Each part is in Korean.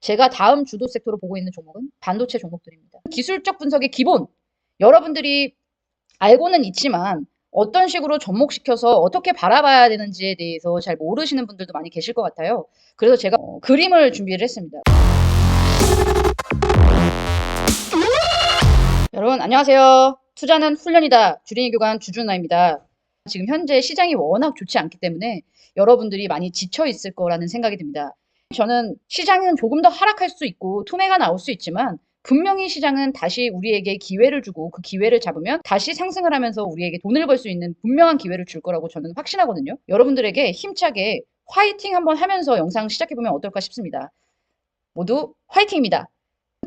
제가 다음 주도 섹터로 보고 있는 종목은 반도체 종목들입니다. 기술적 분석의 기본, 여러분들이 알고는 있지만 어떤 식으로 접목시켜서 어떻게 바라봐야 되는지에 대해서 잘 모르시는 분들도 많이 계실 것 같아요. 그래서 제가 그림을 준비를 했습니다. 여러분 안녕하세요. 투자는 훈련이다. 주린이 교관 주준아입니다. 지금 현재 시장이 워낙 좋지 않기 때문에 여러분들이 많이 지쳐 있을 거라는 생각이 듭니다. 저는 시장은 조금 더 하락할 수 있고 투매가 나올 수 있지만 분명히 시장은 다시 우리에게 기회를 주고 그 기회를 잡으면 다시 상승을 하면서 우리에게 돈을 벌 수 있는 분명한 기회를 줄 거라고 저는 확신하거든요. 여러분들에게 힘차게 화이팅 한번 하면서 영상 시작해보면 어떨까 싶습니다. 모두 화이팅입니다.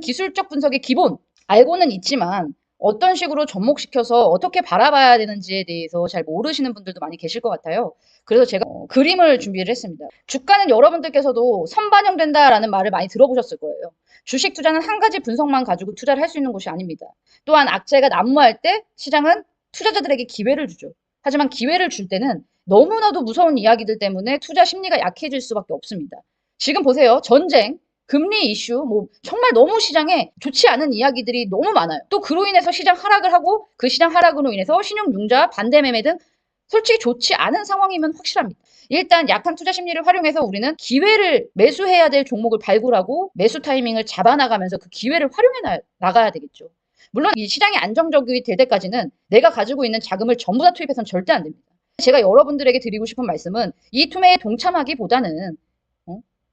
기술적 분석의 기본, 알고는 있지만 어떤 식으로 접목시켜서 어떻게 바라봐야 되는지에 대해서 잘 모르시는 분들도 많이 계실 것 같아요. 그래서 제가 그림을 준비를 했습니다. 주가는 여러분들께서도 선반영된다라는 말을 많이 들어보셨을 거예요. 주식 투자는 한 가지 분석만 가지고 투자를 할 수 있는 곳이 아닙니다. 또한 악재가 난무할 때 시장은 투자자들에게 기회를 주죠. 하지만 기회를 줄 때는 너무나도 무서운 이야기들 때문에 투자 심리가 약해질 수밖에 없습니다. 지금 보세요. 전쟁, 금리 이슈, 뭐 정말 너무 시장에 좋지 않은 이야기들이 너무 많아요. 또 그로 인해서 시장 하락을 하고 그 시장 하락으로 인해서 신용융자, 반대매매 등 솔직히 좋지 않은 상황이면 확실합니다. 일단 약한 투자 심리를 활용해서 우리는 기회를 매수해야 될 종목을 발굴하고 매수 타이밍을 잡아나가면서 그 기회를 활용해 나가야 되겠죠. 물론 이 시장이 안정적이 될 때까지는 내가 가지고 있는 자금을 전부 다 투입해서는 절대 안 됩니다. 제가 여러분들에게 드리고 싶은 말씀은 이 투매에 동참하기보다는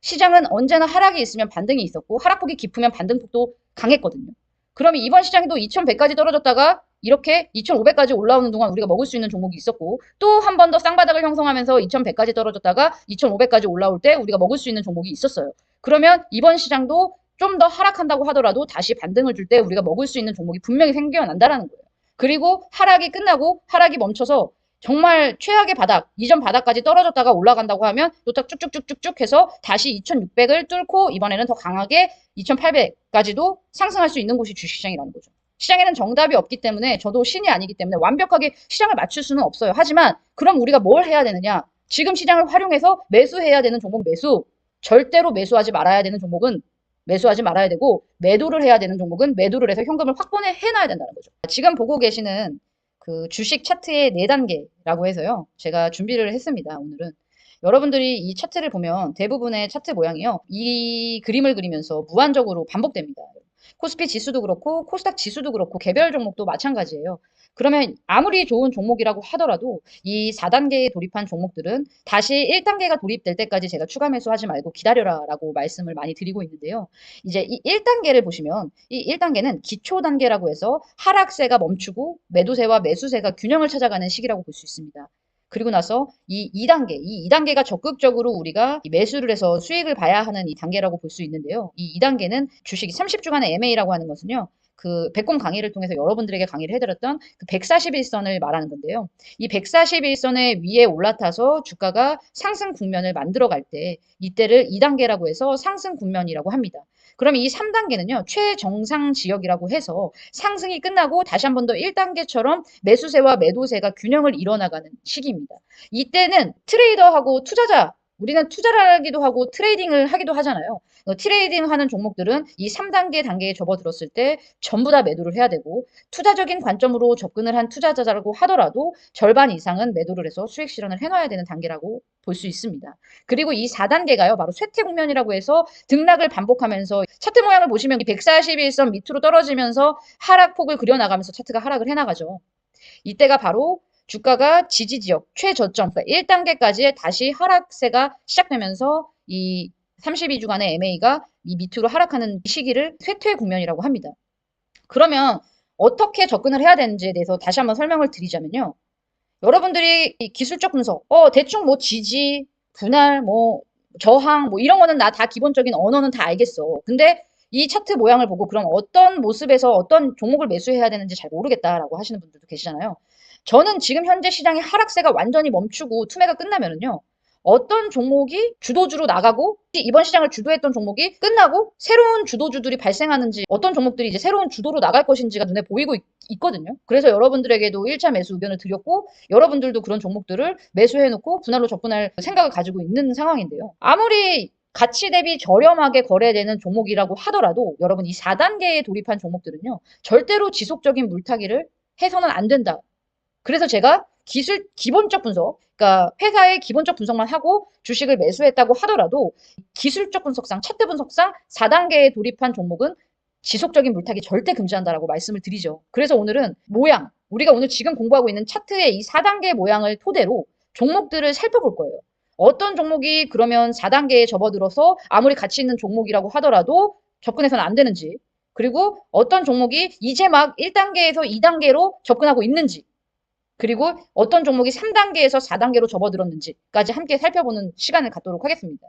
시장은 언제나 하락이 있으면 반등이 있었고 하락폭이 깊으면 반등폭도 강했거든요. 그러면 이번 시장도 2100까지 떨어졌다가 이렇게 2500까지 올라오는 동안 우리가 먹을 수 있는 종목이 있었고 또 한 번 더 쌍바닥을 형성하면서 2100까지 떨어졌다가 2500까지 올라올 때 우리가 먹을 수 있는 종목이 있었어요. 그러면 이번 시장도 좀 더 하락한다고 하더라도 다시 반등을 줄 때 우리가 먹을 수 있는 종목이 분명히 생겨난다라는 거예요. 그리고 하락이 끝나고 하락이 멈춰서 정말 최악의 바닥, 이전 바닥까지 떨어졌다가 올라간다고 하면 또 딱 쭉쭉쭉쭉쭉 해서 다시 2600을 뚫고 이번에는 더 강하게 2800까지도 상승할 수 있는 곳이 주식시장이라는 거죠. 시장에는 정답이 없기 때문에 저도 신이 아니기 때문에 완벽하게 시장을 맞출 수는 없어요. 하지만 그럼 우리가 뭘 해야 되느냐? 지금 시장을 활용해서 매수해야 되는 종목 매수, 절대로 매수하지 말아야 되는 종목은 매수하지 말아야 되고 매도를 해야 되는 종목은 매도를 해서 현금을 확보해 놔야 된다는 거죠. 지금 보고 계시는 그 주식 차트의 4단계라고 해서요. 제가 준비를 했습니다. 오늘은. 여러분들이 이 차트를 보면 대부분의 차트 모양이요. 이 그림을 그리면서 무한적으로 반복됩니다. 코스피 지수도 그렇고 코스닥 지수도 그렇고 개별 종목도 마찬가지예요. 그러면 아무리 좋은 종목이라고 하더라도 이 4단계에 돌입한 종목들은 다시 1단계가 돌입될 때까지 제가 추가 매수하지 말고 기다려라 라고 말씀을 많이 드리고 있는데요. 이제 이 1단계를 보시면 이 1단계는 기초 단계라고 해서 하락세가 멈추고 매도세와 매수세가 균형을 찾아가는 시기라고 볼 수 있습니다. 그리고 나서 이 2단계가 적극적으로 우리가 매수를 해서 수익을 봐야 하는 이 단계라고 볼 수 있는데요. 이 2단계는 주식이 30주간의 MA라고 하는 것은요. 그 백곰 강의를 통해서 여러분들에게 강의를 해드렸던 그 141선을 말하는 건데요. 이 141선의 위에 올라타서 주가가 상승 국면을 만들어 갈 때 이때를 2단계라고 해서 상승 국면이라고 합니다. 그럼 이 3단계는요. 최정상 지역이라고 해서 상승이 끝나고 다시 한 번 더 1단계처럼 매수세와 매도세가 균형을 이뤄나가는 시기입니다. 이때는 트레이더하고 투자자, 우리는 투자를 하기도 하고 트레이딩을 하기도 하잖아요. 트레이딩 하는 종목들은 이 3단계 단계에 접어들었을 때 전부 다 매도를 해야 되고 투자적인 관점으로 접근을 한 투자자라고 하더라도 절반 이상은 매도를 해서 수익 실현을 해놔야 되는 단계라고 볼 수 있습니다. 그리고 이 4단계가요. 바로 쇠퇴 국면이라고 해서 등락을 반복하면서 차트 모양을 보시면 141선 밑으로 떨어지면서 하락폭을 그려나가면서 차트가 하락을 해나가죠. 이때가 바로 주가가 지지지역 최저점, 그러니까 1단계까지의 다시 하락세가 시작되면서 이 32주간의 MA가 이 밑으로 하락하는 시기를 쇠퇴 국면이라고 합니다. 그러면 어떻게 접근을 해야 되는지에 대해서 다시 한번 설명을 드리자면요. 여러분들이 이 기술적 분석, 대충 뭐 지지, 분할, 뭐 저항, 뭐 이런 거는 나 다 기본적인 언어는 다 알겠어. 근데 이 차트 모양을 보고 그럼 어떤 모습에서 어떤 종목을 매수해야 되는지 잘 모르겠다라고 하시는 분들도 계시잖아요. 저는 지금 현재 시장의 하락세가 완전히 멈추고 투매가 끝나면은요. 어떤 종목이 주도주로 나가고 이번 시장을 주도했던 종목이 끝나고 새로운 주도주들이 발생하는지 어떤 종목들이 이제 새로운 주도로 나갈 것인지가 눈에 보이고 있거든요. 그래서 여러분들에게도 1차 매수 의견을 드렸고 여러분들도 그런 종목들을 매수해놓고 분할로 접근할 생각을 가지고 있는 상황인데요. 아무리 가치 대비 저렴하게 거래되는 종목이라고 하더라도 여러분 이 4단계에 돌입한 종목들은요. 절대로 지속적인 물타기를 해서는 안 된다. 그래서 제가 기본적 분석, 그러니까 회사의 기본적 분석만 하고 주식을 매수했다고 하더라도 기술적 분석상, 차트 분석상 4단계에 돌입한 종목은 지속적인 물타기 절대 금지한다라고 말씀을 드리죠. 그래서 오늘은 우리가 오늘 지금 공부하고 있는 차트의 이 4단계 모양을 토대로 종목들을 살펴볼 거예요. 어떤 종목이 그러면 4단계에 접어들어서 아무리 가치 있는 종목이라고 하더라도 접근해서는 안 되는지, 그리고 어떤 종목이 이제 막 1단계에서 2단계로 접근하고 있는지, 그리고 어떤 종목이 3단계에서 4단계로 접어들었는지까지 함께 살펴보는 시간을 갖도록 하겠습니다.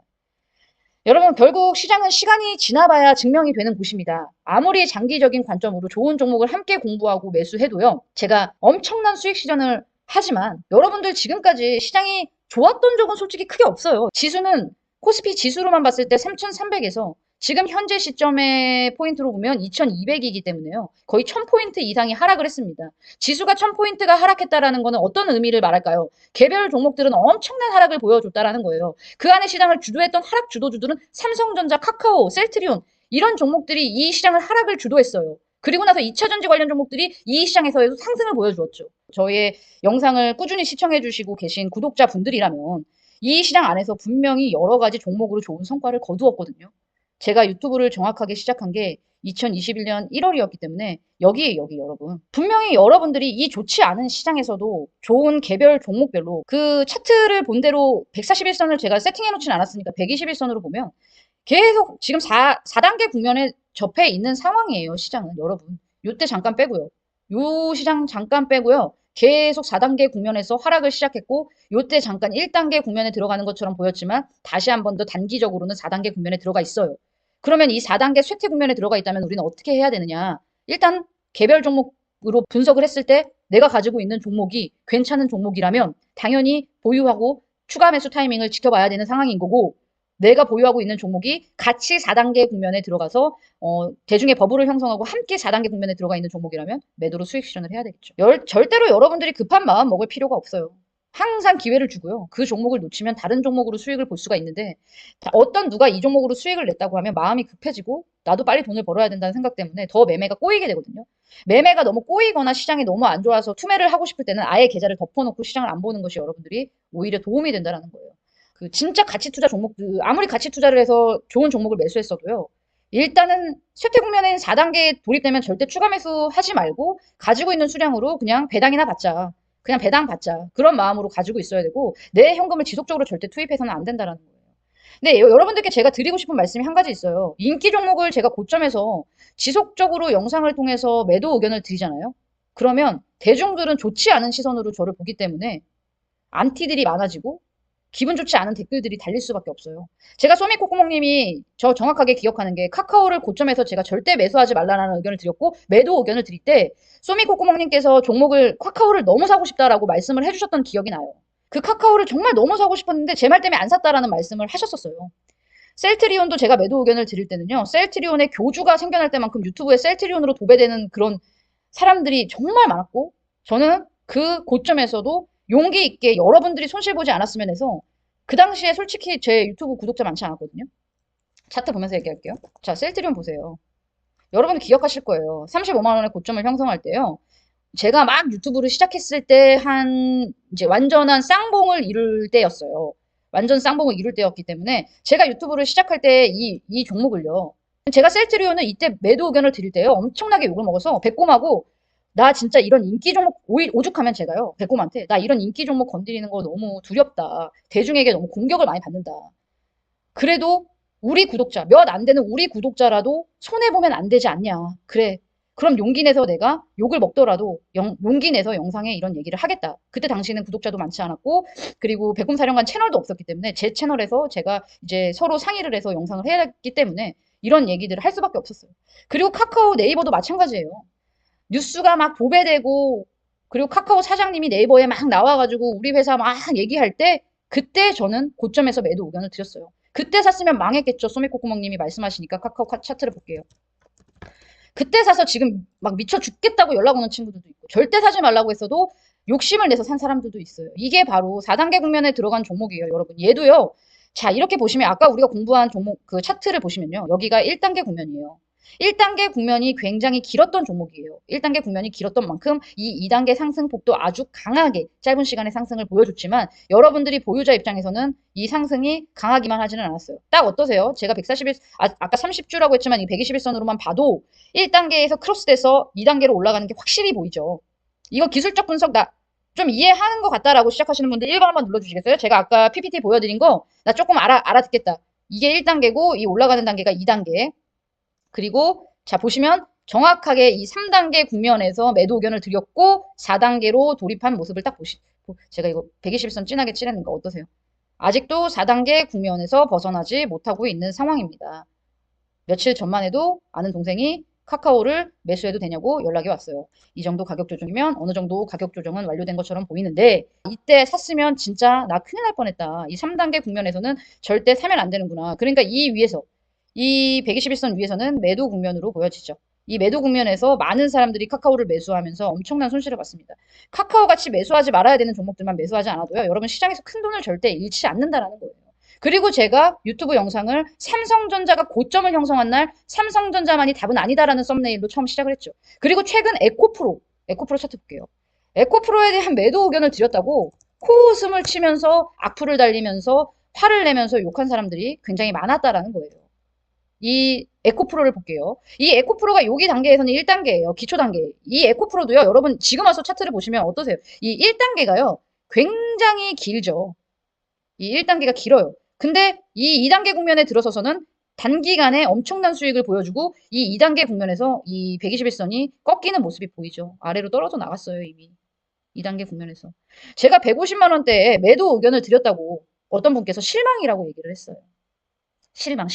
여러분, 결국 시장은 시간이 지나봐야 증명이 되는 곳입니다. 아무리 장기적인 관점으로 좋은 종목을 함께 공부하고 매수해도요, 제가 엄청난 수익 실현을 하지만 여러분들 지금까지 시장이 좋았던 적은 솔직히 크게 없어요. 지수는 코스피 지수로만 봤을 때 3,300에서 지금 현재 시점의 포인트로 보면 2,200이기 때문에요. 거의 1,000포인트 이상이 하락을 했습니다. 지수가 1,000포인트가 하락했다라는 것은 어떤 의미를 말할까요? 개별 종목들은 엄청난 하락을 보여줬다라는 거예요. 그 안에 시장을 주도했던 하락 주도주들은 삼성전자, 카카오, 셀트리온 이런 종목들이 이 시장을 하락을 주도했어요. 그리고 나서 2차전지 관련 종목들이 이 시장에서도 상승을 보여주었죠. 저의 영상을 꾸준히 시청해주시고 계신 구독자분들이라면 이 시장 안에서 분명히 여러 가지 종목으로 좋은 성과를 거두었거든요. 제가 유튜브를 정확하게 시작한 게 2021년 1월이었기 때문에 여기 여러분. 분명히 여러분들이 이 좋지 않은 시장에서도 좋은 개별 종목별로 그 차트를 본 대로 141선을 제가 세팅해놓진 않았으니까 121선으로 보면 계속 지금 4단계 국면에 접해 있는 상황이에요, 시장은. 여러분. 요때 잠깐 빼고요. 요 시장 잠깐 빼고요. 계속 4단계 국면에서 하락을 시작했고 요때 잠깐 1단계 국면에 들어가는 것처럼 보였지만 다시 한 번 더 단기적으로는 4단계 국면에 들어가 있어요. 그러면 이 4단계 쇠퇴 국면에 들어가 있다면 우리는 어떻게 해야 되느냐? 일단 개별 종목으로 분석을 했을 때 내가 가지고 있는 종목이 괜찮은 종목이라면 당연히 보유하고 추가 매수 타이밍을 지켜봐야 되는 상황인 거고 내가 보유하고 있는 종목이 같이 4단계 국면에 들어가서 대중의 버블을 형성하고 함께 4단계 국면에 들어가 있는 종목이라면 매도로 수익 실현을 해야 되겠죠. 절대로 여러분들이 급한 마음 먹을 필요가 없어요. 항상 기회를 주고요. 그 종목을 놓치면 다른 종목으로 수익을 볼 수가 있는데 어떤 누가 이 종목으로 수익을 냈다고 하면 마음이 급해지고 나도 빨리 돈을 벌어야 된다는 생각 때문에 더 매매가 꼬이게 되거든요. 매매가 너무 꼬이거나 시장이 너무 안 좋아서 투매를 하고 싶을 때는 아예 계좌를 덮어놓고 시장을 안 보는 것이 여러분들이 오히려 도움이 된다는 거예요. 그 진짜 가치 투자 종목들 아무리 가치 투자를 해서 좋은 종목을 매수했어도요. 일단은 쇠퇴 국면에 4단계에 돌입되면 절대 추가 매수하지 말고 가지고 있는 수량으로 그냥 배당이나 받자. 그냥 배당 받자. 그런 마음으로 가지고 있어야 되고 내 현금을 지속적으로 절대 투입해서는 안 된다는 거예요. 근데 여러분들께 제가 드리고 싶은 말씀이 한 가지 있어요. 인기 종목을 제가 고점에서 지속적으로 영상을 통해서 매도 의견을 드리잖아요. 그러면 대중들은 좋지 않은 시선으로 저를 보기 때문에 안티들이 많아지고 기분 좋지 않은 댓글들이 달릴 수밖에 없어요. 제가 소미코코몽님이 저 정확하게 기억하는 게 카카오를 고점에서 제가 절대 매수하지 말라는 의견을 드렸고 매도 의견을 드릴 때 소미코코몽님께서 종목을 카카오를 너무 사고 싶다라고 말씀을 해주셨던 기억이 나요. 그 카카오를 정말 너무 사고 싶었는데 제 말 때문에 안 샀다라는 말씀을 하셨었어요. 셀트리온도 제가 매도 의견을 드릴 때는요. 셀트리온의 교주가 생겨날 때만큼 유튜브에 셀트리온으로 도배되는 그런 사람들이 정말 많았고 저는 그 고점에서도 용기 있게 여러분들이 손실 보지 않았으면 해서 그 당시에 솔직히 제 유튜브 구독자 많지 않았거든요. 차트 보면서 얘기할게요. 자, 셀트리온 보세요. 여러분 기억하실 거예요. 35만 원의 고점을 형성할 때요. 제가 막 유튜브를 시작했을 때 이제 완전한 쌍봉을 이룰 때였어요. 완전 쌍봉을 이룰 때였기 때문에 제가 유튜브를 시작할 때 이 종목을요. 제가 셀트리온은 이때 매도 의견을 드릴 때요. 엄청나게 욕을 먹어서 배꼽하고 나 진짜 이런 인기 종목 오죽하면 제가요. 배꼽한테 나 이런 인기 종목 건드리는 거 너무 두렵다. 대중에게 너무 공격을 많이 받는다. 그래도 우리 구독자 몇 안 되는 우리 구독자라도 손해보면 안 되지 않냐. 그래. 그럼 용기 내서 내가 욕을 먹더라도 용기 내서 영상에 이런 얘기를 하겠다. 그때 당시에는 구독자도 많지 않았고 그리고 백곰사령관 채널도 없었기 때문에 제 채널에서 제가 이제 서로 상의를 해서 영상을 해야 했기 때문에 이런 얘기들을 할 수밖에 없었어요. 그리고 카카오 네이버도 마찬가지예요. 뉴스가 막 도배되고 그리고 카카오 사장님이 네이버에 막 나와가지고 우리 회사 막 얘기할 때 그때 저는 고점에서 매도 의견을 드렸어요. 그때 샀으면 망했겠죠. 소미코코몽님이 말씀하시니까 카카오 차트를 볼게요. 그때 사서 지금 막 미쳐 죽겠다고 연락 오는 친구들도 있고 절대 사지 말라고 했어도 욕심을 내서 산 사람들도 있어요. 이게 바로 4단계 국면에 들어간 종목이에요. 여러분. 얘도요. 자, 이렇게 보시면 아까 우리가 공부한 종목 그 차트를 보시면요. 여기가 1단계 국면이에요. 1단계 국면이 굉장히 길었던 종목이에요. 1단계 국면이 길었던 만큼 이 2단계 상승폭도 아주 강하게 짧은 시간에 상승을 보여줬지만 여러분들이 보유자 입장에서는 이 상승이 강하기만 하지는 않았어요. 딱 어떠세요? 제가 141, 아까 30주라고 했지만 이 121선으로만 봐도 1단계에서 크로스돼서 2단계로 올라가는 게 확실히 보이죠. 이거 기술적 분석 좀 이해하는 것 같다라고 시작하시는 분들 1번 한번 눌러주시겠어요? 제가 아까 PPT 보여드린 거 나 조금 알아듣겠다. 이게 1단계고 이 올라가는 단계가 2단계. 그리고 자 보시면 정확하게 이 3단계 국면에서 매도 의견을 드렸고 4단계로 돌입한 모습을 딱 제가 이거 121선 진하게 칠했는 거 어떠세요? 아직도 4단계 국면에서 벗어나지 못하고 있는 상황입니다. 며칠 전만 해도 아는 동생이 카카오를 매수해도 되냐고 연락이 왔어요. 이 정도 가격 조정이면 어느 정도 가격 조정은 완료된 것처럼 보이는데 이때 샀으면 진짜 나 큰일 날 뻔했다. 이 3단계 국면에서는 절대 사면 안 되는구나. 그러니까 이 121선 위에서는 매도 국면으로 보여지죠. 이 매도 국면에서 많은 사람들이 카카오를 매수하면서 엄청난 손실을 봤습니다. 카카오 같이 매수하지 말아야 되는 종목들만 매수하지 않아도요. 여러분 시장에서 큰 돈을 절대 잃지 않는다라는 거예요. 그리고 제가 유튜브 영상을 삼성전자가 고점을 형성한 날 삼성전자만이 답은 아니다라는 썸네일로 처음 시작을 했죠. 그리고 최근 에코프로 차트 볼게요. 에코프로에 대한 매도 의견을 드렸다고 코웃음을 치면서 악플을 달리면서 화를 내면서 욕한 사람들이 굉장히 많았다라는 거예요. 이 에코프로를 볼게요. 이 에코프로가 여기 단계에서는 1단계예요. 기초 단계. 이 에코프로도요. 여러분 지금 와서 차트를 보시면 어떠세요? 이 1단계가요. 굉장히 길죠. 이 1단계가 길어요. 근데 이 2단계 국면에 들어서서는 단기간에 엄청난 수익을 보여주고 이 2단계 국면에서 이 121선이 꺾이는 모습이 보이죠. 아래로 떨어져 나갔어요, 이미. 2단계 국면에서. 제가 150만 원대에 매도 의견을 드렸다고 어떤 분께서 실망이라고 얘기를 했어요. 실망.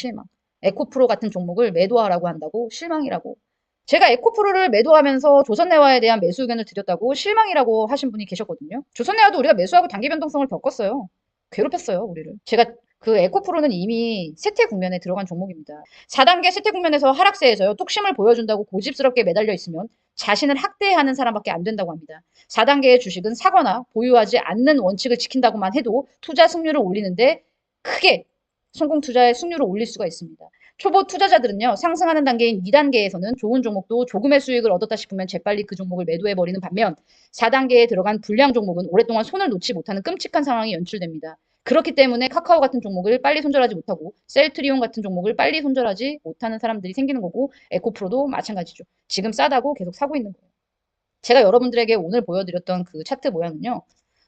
에코프로 같은 종목을 매도하라고 한다고 실망이라고. 제가 에코프로를 매도하면서 조선내화에 대한 매수 의견을 드렸다고 실망이라고 하신 분이 계셨거든요. 조선내화도 우리가 매수하고 단기 변동성을 겪었어요. 괴롭혔어요, 우리를. 제가 그 에코프로는 이미 쇠퇴 국면에 들어간 종목입니다. 4단계 쇠퇴 국면에서 하락세에서요. 뚝심을 보여준다고 고집스럽게 매달려 있으면 자신을 학대하는 사람밖에 안 된다고 합니다. 4단계의 주식은 사거나 보유하지 않는 원칙을 지킨다고만 해도 투자 승률을 올리는데 크게 성공 투자의 승률을 올릴 수가 있습니다. 초보 투자자들은요. 상승하는 단계인 2단계에서는 좋은 종목도 조금의 수익을 얻었다 싶으면 재빨리 그 종목을 매도해버리는 반면 4단계에 들어간 불량 종목은 오랫동안 손을 놓지 못하는 끔찍한 상황이 연출됩니다. 그렇기 때문에 카카오 같은 종목을 빨리 손절하지 못하고 셀트리온 같은 종목을 빨리 손절하지 못하는 사람들이 생기는 거고 에코프로도 마찬가지죠. 지금 싸다고 계속 사고 있는 거예요. 제가 여러분들에게 오늘 보여드렸던 그 차트 모양은요.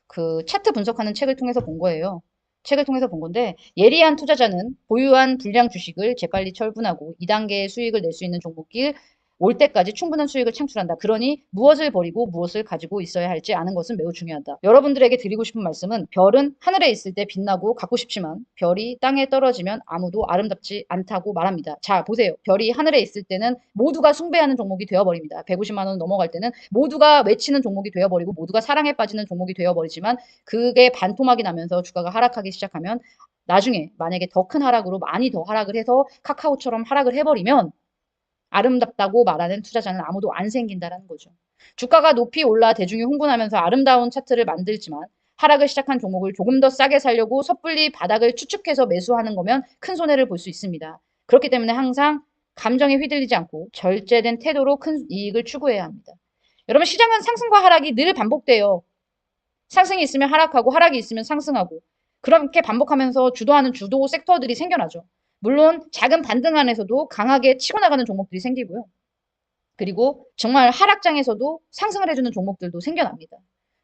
그 차트 분석하는 책을 통해서 본 거예요. 책을 통해서 본 건데 예리한 투자자는 보유한 불량 주식을 재빨리 처분하고 2단계의 수익을 낼 수 있는 종목길 올 때까지 충분한 수익을 창출한다. 그러니 무엇을 버리고 무엇을 가지고 있어야 할지 아는 것은 매우 중요하다. 여러분들에게 드리고 싶은 말씀은 별은 하늘에 있을 때 빛나고 갖고 싶지만 별이 땅에 떨어지면 아무도 아름답지 않다고 말합니다. 자, 보세요. 별이 하늘에 있을 때는 모두가 숭배하는 종목이 되어버립니다. 150만 원 넘어갈 때는 모두가 외치는 종목이 되어버리고 모두가 사랑에 빠지는 종목이 되어버리지만 그게 반토막이 나면서 주가가 하락하기 시작하면 나중에 만약에 더 큰 하락으로 많이 더 하락을 해서 카카오처럼 하락을 해버리면 아름답다고 말하는 투자자는 아무도 안 생긴다는 거죠. 주가가 높이 올라 대중이 흥분하면서 아름다운 차트를 만들지만 하락을 시작한 종목을 조금 더 싸게 살려고 섣불리 바닥을 추측해서 매수하는 거면 큰 손해를 볼 수 있습니다. 그렇기 때문에 항상 감정에 휘둘리지 않고 절제된 태도로 큰 이익을 추구해야 합니다. 여러분 시장은 상승과 하락이 늘 반복돼요. 상승이 있으면 하락하고 하락이 있으면 상승하고 그렇게 반복하면서 주도하는 주도 섹터들이 생겨나죠. 물론 작은 반등 안에서도 강하게 치고 나가는 종목들이 생기고요. 그리고 정말 하락장에서도 상승을 해주는 종목들도 생겨납니다.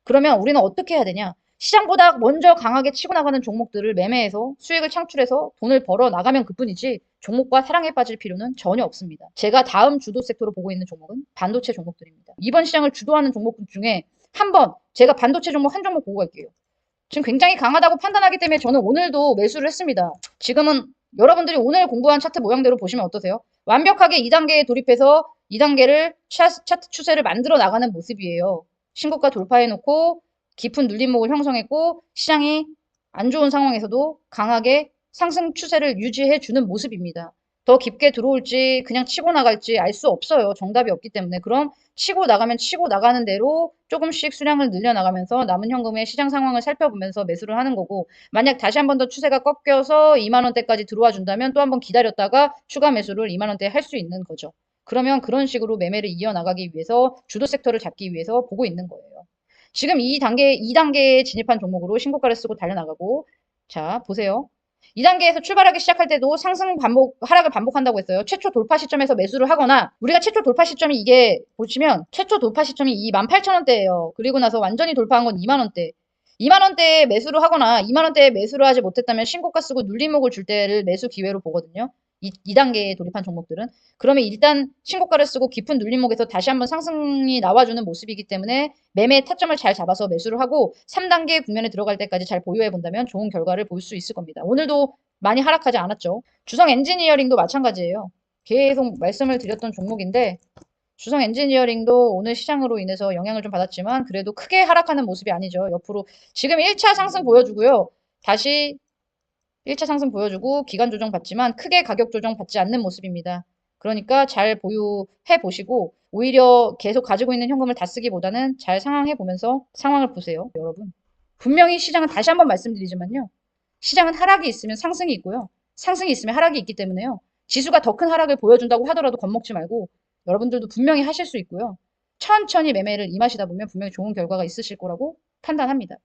그러면 우리는 어떻게 해야 되냐? 시장보다 먼저 강하게 치고 나가는 종목들을 매매해서 수익을 창출해서 돈을 벌어 나가면 그뿐이지 종목과 사랑에 빠질 필요는 전혀 없습니다. 제가 다음 주도 섹터로 보고 있는 종목은 반도체 종목들입니다. 이번 시장을 주도하는 종목들 중에 한번 제가 반도체 종목 한 종목 보고 갈게요. 지금 굉장히 강하다고 판단하기 때문에 저는 오늘도 매수를 했습니다. 지금은 여러분들이 오늘 공부한 차트 모양대로 보시면 어떠세요? 완벽하게 2단계에 돌입해서 2단계를 차트 추세를 만들어 나가는 모습이에요. 신고가 돌파해놓고 깊은 눌림목을 형성했고 시장이 안 좋은 상황에서도 강하게 상승 추세를 유지해주는 모습입니다. 더 깊게 들어올지 그냥 치고 나갈지 알 수 없어요. 정답이 없기 때문에. 그럼 치고 나가면 치고 나가는 대로 조금씩 수량을 늘려나가면서 남은 현금의 시장 상황을 살펴보면서 매수를 하는 거고, 만약 다시 한 번 더 추세가 꺾여서 2만 원대까지 들어와 준다면 또 한 번 기다렸다가 추가 매수를 2만 원대에 할 수 있는 거죠. 그러면 그런 식으로 매매를 이어나가기 위해서 주도 섹터를 잡기 위해서 보고 있는 거예요. 지금 이 단계, 2단계에 진입한 종목으로 신고가를 쓰고 달려나가고, 자, 보세요. 2단계에서 출발하기 시작할 때도 상승 반복, 하락을 반복한다고 했어요. 최초 돌파 시점에서 매수를 하거나, 우리가 최초 돌파 시점이 이게, 보시면, 최초 돌파 시점이 28,000원대예요. 그리고 나서 완전히 돌파한 건 2만원대. 2만원대에 매수를 하거나, 2만원대에 매수를 하지 못했다면 신고가 쓰고 눌림목을 줄 때를 매수 기회로 보거든요. 2단계에 돌입한 종목들은. 그러면 일단 신고가를 쓰고 깊은 눌림목에서 다시 한번 상승이 나와주는 모습이기 때문에 매매 타점을 잘 잡아서 매수를 하고 3단계 국면에 들어갈 때까지 잘 보유해 본다면 좋은 결과를 볼 수 있을 겁니다. 오늘도 많이 하락하지 않았죠. 주성 엔지니어링도 마찬가지예요. 계속 말씀을 드렸던 종목인데 주성 엔지니어링도 오늘 시장으로 인해서 영향을 좀 받았지만 그래도 크게 하락하는 모습이 아니죠. 옆으로 지금 1차 상승 보여주고요. 다시 1차 상승 보여주고 기간 조정 받지만 크게 가격 조정 받지 않는 모습입니다. 그러니까 잘 보유해 보시고 오히려 계속 가지고 있는 현금을 다 쓰기보다는 잘 상황해 보면서 상황을 보세요, 여러분. 분명히 시장은 다시 한번 말씀드리지만요. 시장은 하락이 있으면 상승이 있고요. 상승이 있으면 하락이 있기 때문에요. 지수가 더 큰 하락을 보여준다고 하더라도 겁먹지 말고 여러분들도 분명히 하실 수 있고요. 천천히 매매를 임하시다 보면 분명히 좋은 결과가 있으실 거라고 판단합니다.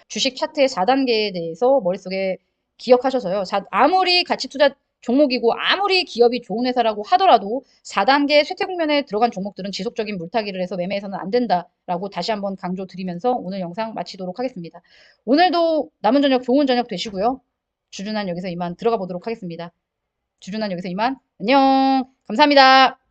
주식 차트의 4단계에 대해서 머릿속에 기억하셔서요. 아무리 가치 투자 종목이고 아무리 기업이 좋은 회사라고 하더라도 4단계 쇠퇴 국면에 들어간 종목들은 지속적인 물타기를 해서 매매해서는 안 된다라고 다시 한번 강조드리면서 오늘 영상 마치도록 하겠습니다. 오늘도 남은 저녁 좋은 저녁 되시고요. 주준한 여기서 이만 들어가 보도록 하겠습니다. 주준한 여기서 이만 안녕. 감사합니다.